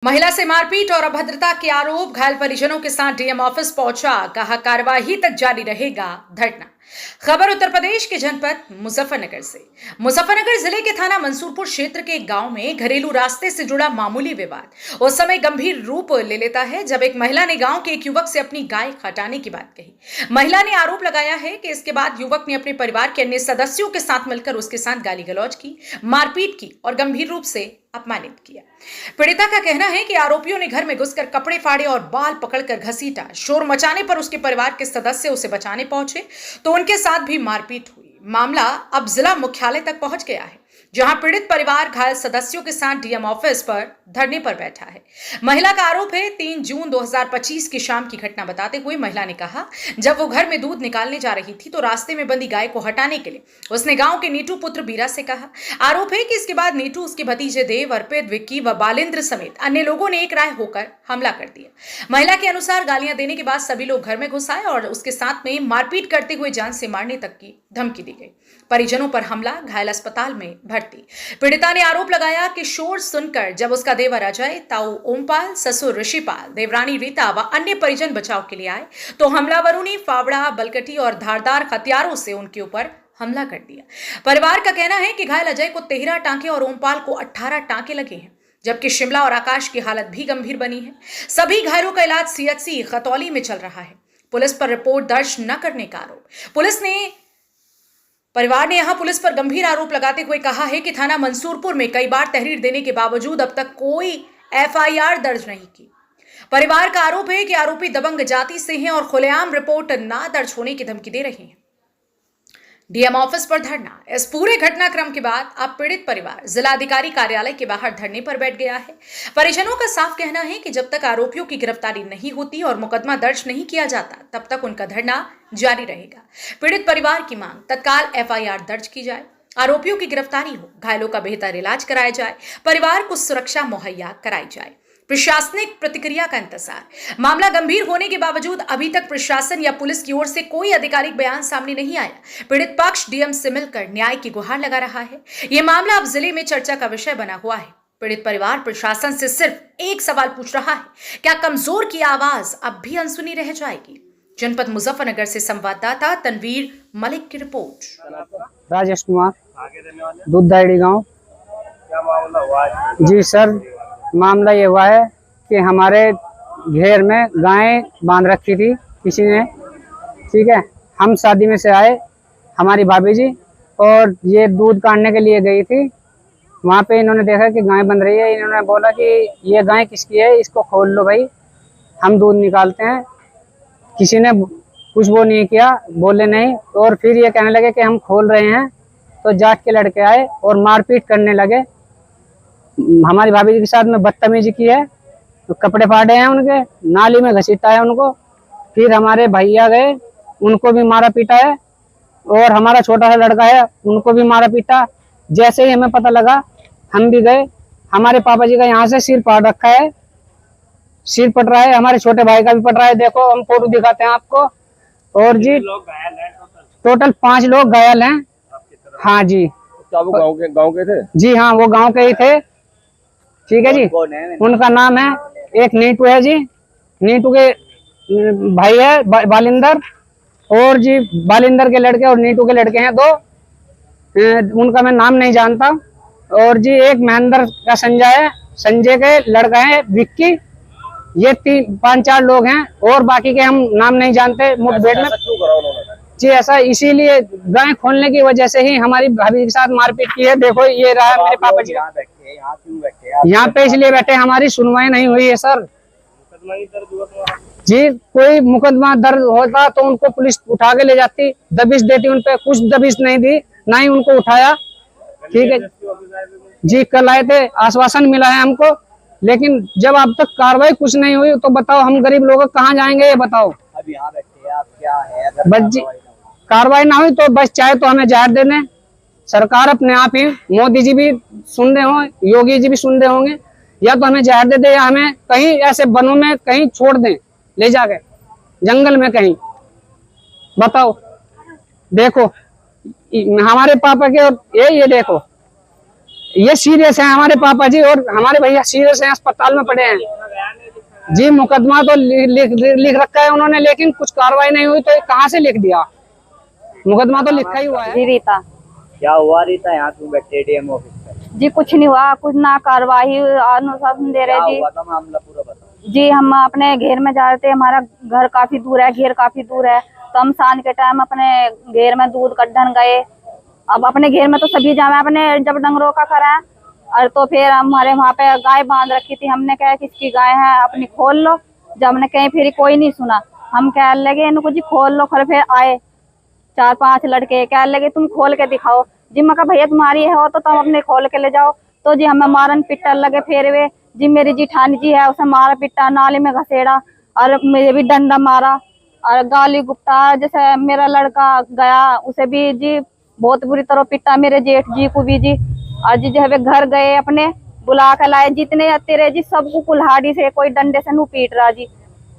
महिला से मारपीट और अभद्रता के आरोप, घायल परिजनों के साथ डीएम ऑफिस पहुंचा, कहा कार्यवाही तक जारी रहेगा धरना। खबर उत्तर प्रदेश के जनपद मुजफ्फरनगर से। मुजफ्फरनगर जिले के थाना मंसूरपुर क्षेत्र के एक गांव में घरेलू रास्ते से जुड़ा मामूली विवाद उस समय गंभीर रूप ले लेता है जब एक महिला ने गांव के एक युवक से अपनी गाय हटाने की बात कही। महिला ने आरोप लगाया है कि इसके बाद युवक ने अपने परिवार के अन्य सदस्यों के साथ मिलकर उसके साथ गाली गलौज की, मारपीट की और गंभीर रूप से अपमानित किया। पीड़िता का कहना है कि आरोपियों ने घर में घुसकर कपड़े फाड़े और बाल पकड़कर घसीटा। शोर मचाने पर उसके परिवार के सदस्य उसे बचाने पहुंचे तो उनके साथ भी मारपीट हुई। मामला अब जिला मुख्यालय तक पहुंच गया है, जहां पीड़ित परिवार घायल सदस्यों के साथ डीएम ऑफिस पर धरने पर बैठा है। महिला का आरोप है 3 जून 2025 की शाम की घटना बताते हुए महिला ने कहा, जब वो घर में दूध निकालने जा रही थी तो रास्ते में बंधी गाय को हटाने के लिए उसने गांव के नीटू पुत्र बीरा से कहा। आरोप है कि इसके बाद नीटू, उसके भतीजे देव, अर्पित, विक्की व बालेंद्र समेत अन्य लोगों ने एक राय होकर हमला कर दिया। महिला के अनुसार गालियां देने के बाद सभी लोग घर में घुस आए और उसके साथ में मारपीट करते हुए जान से मारने तक की धमकी दी गई। परिजनों पर हमला, घायल अस्पताल में भर्ती। पीड़िता ने आरोप लगाया कि शोर सुनकर जब उसका देवर अजय, ताऊ ओमपाल, ससुर ऋषिपाल, देवरानी रीता व अन्य परिजन बचाव के लिए आए तो हमलावरों ने फावड़ा, बलकटी और धारदार हथियारों से उनके ऊपर हमला कर दिया। परिवार का कहना है कि घायल अजय को 13 टांके और ओमपाल को 18 टांके लगे हैं, जबकि शिमला और आकाश की हालत भी गंभीर बनी है। सभी घायलों का इलाज सीएचसी खतौली में चल रहा है। पुलिस पर रिपोर्ट दर्ज न करने का आरोप। परिवार ने यहां पुलिस पर गंभीर आरोप लगाते हुए कहा है कि थाना मंसूरपुर में कई बार तहरीर देने के बावजूद अब तक कोई एफआईआर दर्ज नहीं की। परिवार का आरोप है कि आरोपी दबंग जाति से हैं और खुलेआम रिपोर्ट ना दर्ज होने की धमकी दे रहे हैं। डीएम ऑफिस पर धरना। इस पूरे घटनाक्रम के बाद अब पीड़ित परिवार जिलाधिकारी कार्यालय के बाहर धरने पर बैठ गया है। परिजनों का साफ कहना है कि जब तक आरोपियों की गिरफ्तारी नहीं होती और मुकदमा दर्ज नहीं किया जाता, तब तक उनका धरना जारी रहेगा। पीड़ित परिवार की मांग, तत्काल एफआईआर दर्ज की जाए, आरोपियों की गिरफ्तारी हो, घायलों का बेहतर इलाज कराया जाए, परिवार को सुरक्षा मुहैया कराई जाए। प्रशासनिक प्रतिक्रिया का इंतजार। मामला गंभीर होने के बावजूद अभी तक प्रशासन या पुलिस की ओर से कोई आधिकारिक बयान सामने नहीं आया। पीड़ित पक्ष डीएम से मिलकर न्याय की गुहार लगा रहा है। यह मामला अब जिले में चर्चा का विषय बना हुआ है। पीड़ित परिवार प्रशासन से सिर्फ एक सवाल पूछ रहा है, क्या कमजोर की आवाज अब भी अनसुनी रह जाएगी? जनपद मुजफ्फरनगर से संवाददाता तनवीर मलिक की रिपोर्ट। राजेश कुमार, दूधदाड़ी गांव। क्या मामला हुआ? जी सर, मामला ये हुआ है कि हमारे घेर में गायें बांध रखी थी किसी ने। ठीक है, हम शादी में से आए, हमारी भाभी जी, और ये दूध काटने के लिए गई थी। वहाँ पे इन्होंने देखा कि गाय बंध रही है। इन्होंने बोला कि ये गाय किसकी है, इसको खोल लो भाई, हम दूध निकालते हैं। किसी ने कुछ वो नहीं किया, बोले नहीं। और फिर ये कहने लगे कि हम खोल रहे हैं, तो जाट के लड़के आए और मारपीट करने लगे। हमारी भाभी जी के साथ में बदतमीजी की है, तो कपड़े फाड़े हैं उनके, नाली में घसीटा है उनको। फिर हमारे भैया गए, उनको भी मारा पीटा है, और हमारा छोटा सा लड़का है, उनको भी मारा पीटा। जैसे ही हमें पता लगा, हम भी गए। हमारे पापा जी का यहाँ से सिर फाड़ रखा है, सिर पट रहा है, हमारे छोटे भाई का भी पट रहा है। देखो, हम फोटो दिखाते हैं आपको। और जी टोटल 5 लोग घायल हैं। हाँ जी। क्या वो गाँव के थे? जी हाँ, वो गाँव के ही थे। ठीक है जी। उनका नाम है, एक नीटू है जी, नीटू के भाई है बालिंदर, और जी बालिंदर के लड़के और नीटू के लड़के हैं 2। उनका मैं नाम नहीं जानता। और जी एक महेंद्र का संजय है, संजय के लड़का है विक्की। ये 5-4 लोग हैं, और बाकी के हम नाम नहीं जानते। मुठभेड़ में जी ऐसा इसीलिए गाय खोलने की वजह से ही हमारी भाभी के साथ मारपीट की है। देखो, ये रहा मेरे पापा जी यहाँ पे इसलिए बैठे, हमारी सुनवाई नहीं हुई है सर। जी कोई मुकदमा दर्ज होता तो उनको पुलिस उठा के ले जाती, दबिश देती उन पे। कुछ दबिश नहीं दी, ना ही उनको उठाया। ठीक है जी, कल आए थे, आश्वासन मिला है हमको, लेकिन जब अब तक कार्रवाई कुछ नहीं हुई तो बताओ हम गरीब लोग कहाँ जाएंगे, ये बताओ। अब यहाँ बैठे आप, क्या है बस जी कार्रवाई ना हुई तो बस चाहे तो हमें जहर दे दें। सरकार अपने आप ही, मोदी जी भी सुन रहे हो, योगी जी भी सुन रहे होंगे, या तो हमें जहर दे दे या हमें कहीं ऐसे वनों में कहीं छोड़ दें, ले जाके जंगल में कहीं। बताओ, देखो हमारे पापा के, ये देखो ये सीरियस है हमारे पापा जी और हमारे भैया सीरियस हैं, अस्पताल में पड़े हैं जी। मुकदमा तो लिख रखा है उन्होंने, लेकिन कुछ कार्रवाई नहीं हुई, तो कहाँ से लिख दिया? मुकदमा तो लिखा ही हुआ है। जी रीता। क्या हुआ रीता, यहाँ क्यों बैठे डीएम ऑफिस पर? जी कुछ नहीं हुआ, कुछ ना कार्रवाई अनुशासन दे रहे क्या जी। हुआ था, मामला पूरा बताओ। जी हम अपने घेर में जा रहे थे, हमारा घर काफी दूर है, घेर काफी दूर है, तो हम सांझ के टाइम अपने घेर में दूध कढ़न गए। अब अपने घेर में तो सभी जाए, अपने जब डंगरों का खरा है, और तो फिर हमारे वहाँ पे गाय बांध रखी थी, हमने कहा किसकी गाय है अपनी खोल लो। जब हमने कहीं फिर कोई नहीं सुना, हम कह लगे इनको जी खोल लो, फिर आए 4-5 लड़के, कह लगे तुम खोल के दिखाओ जी। मैं कहा भैया तुम्हारी है हो तो तुम अपने खोल के ले जाओ। तो जी हमें मारन पिटन लगे, फिर वे जी मेरी जिठानी जी है, उसे मारा पिटा, नाली में घसेड़ा और मुझे भी डंडा मारा और गाली गुप्ता। जैसे मेरा लड़का गया, उसे भी जी बहुत बुरी तरह पिटा, मेरे जेठ जी को भी जी। आज जी वे घर गए अपने बुला कर लाए, जितने तेरे जी सबको कुल्हाड़ी से कोई डंडे से नू पीट रहा जी।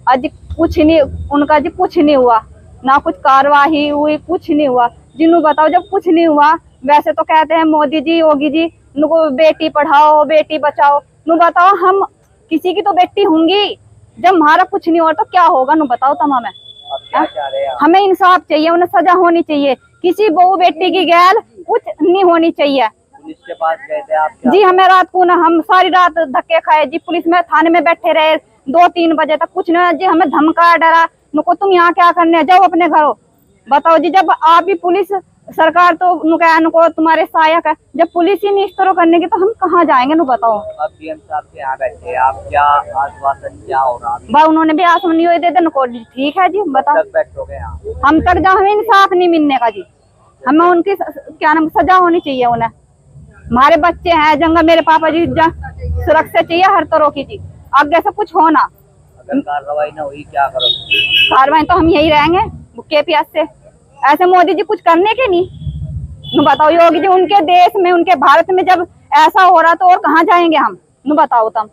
आज कुछ नहीं उनका जी, कुछ नहीं हुआ, ना कुछ कार्रवाई हुई, कुछ नहीं हुआ। जिन्हों बताओ जब कुछ नहीं हुआ, वैसे तो कहते हैं मोदी जी योगी जी नुको बेटी पढ़ाओ बेटी बचाओ। नु बताओ हम किसी की तो बेटी होंगी, जब हमारा कुछ नहीं हो तो क्या होगा? नु बताओ तुम हमें। अब क्या चाह रहे हैं आप? हमें इंसाफ चाहिए, उन्हें सजा होनी चाहिए, किसी बहू बेटी की गैर कुछ नहीं होनी चाहिए। पुलिस के पास गए थे आप? क्या जी हमें रात को ना, हम सारी रात धक्के खाए जी, पुलिस में थाने में बैठे रहे 2-3 बजे तक, कुछ नहीं जी। हमें धमका डरा, नुको तुम यहाँ क्या करने, जाओ अपने घरों। बताओ जी, जब आप भी पुलिस सरकार तो नुको तुम्हारे सहायक है, जब पुलिस ही नहीं इस तरह करने की तो हम कहाँ जाएंगे? नु बताओ। अब डीएम साहब के यहाँ बैठे, आप क्या आश्वासन क्या हो रहा है? बा उन्होंने भी आसमान नहीं दे दे नुको, ठीक है जी बताओ। तक बैठोगे यहाँ? हम तक जाओ, हमें इंसाफ नहीं मिलने का जी। हमें उनकी क्या नाम सजा होनी चाहिए उन्हें। हमारे बच्चे हैं जंगल, मेरे पापा जी सुरक्षा चाहिए हर तरह की जी, आगे से कुछ होना। अगर कार्रवाई न हुई क्या करोगे? कार्रवाई तो हम यही रहेंगे भूखे प्यास से। ऐसे मोदी जी कुछ करने के नहीं। नु बताओ योगी जी, उनके देश में उनके भारत में जब ऐसा हो रहा तो और कहाँ जाएंगे हम? नु बताओ तुम।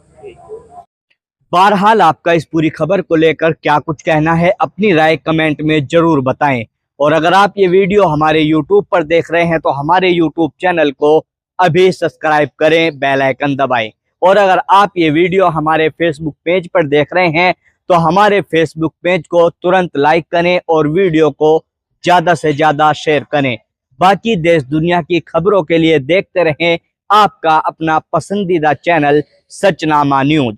बहरहाल आपका इस पूरी खबर को लेकर क्या कुछ कहना है, अपनी राय कमेंट में जरूर बताएं। और अगर आप ये वीडियो हमारे YouTube पर देख रहे हैं तो हमारे YouTube चैनल को अभी सब्सक्राइब करें, बेल आइकन दबाएं। और अगर आप ये वीडियो हमारे Facebook पेज पर देख रहे हैं तो हमारे Facebook पेज को तुरंत लाइक करें और वीडियो को ज्यादा से ज्यादा शेयर करें। बाकी देश दुनिया की खबरों के लिए देखते रहें आपका अपना पसंदीदा चैनल सचनामा न्यूज।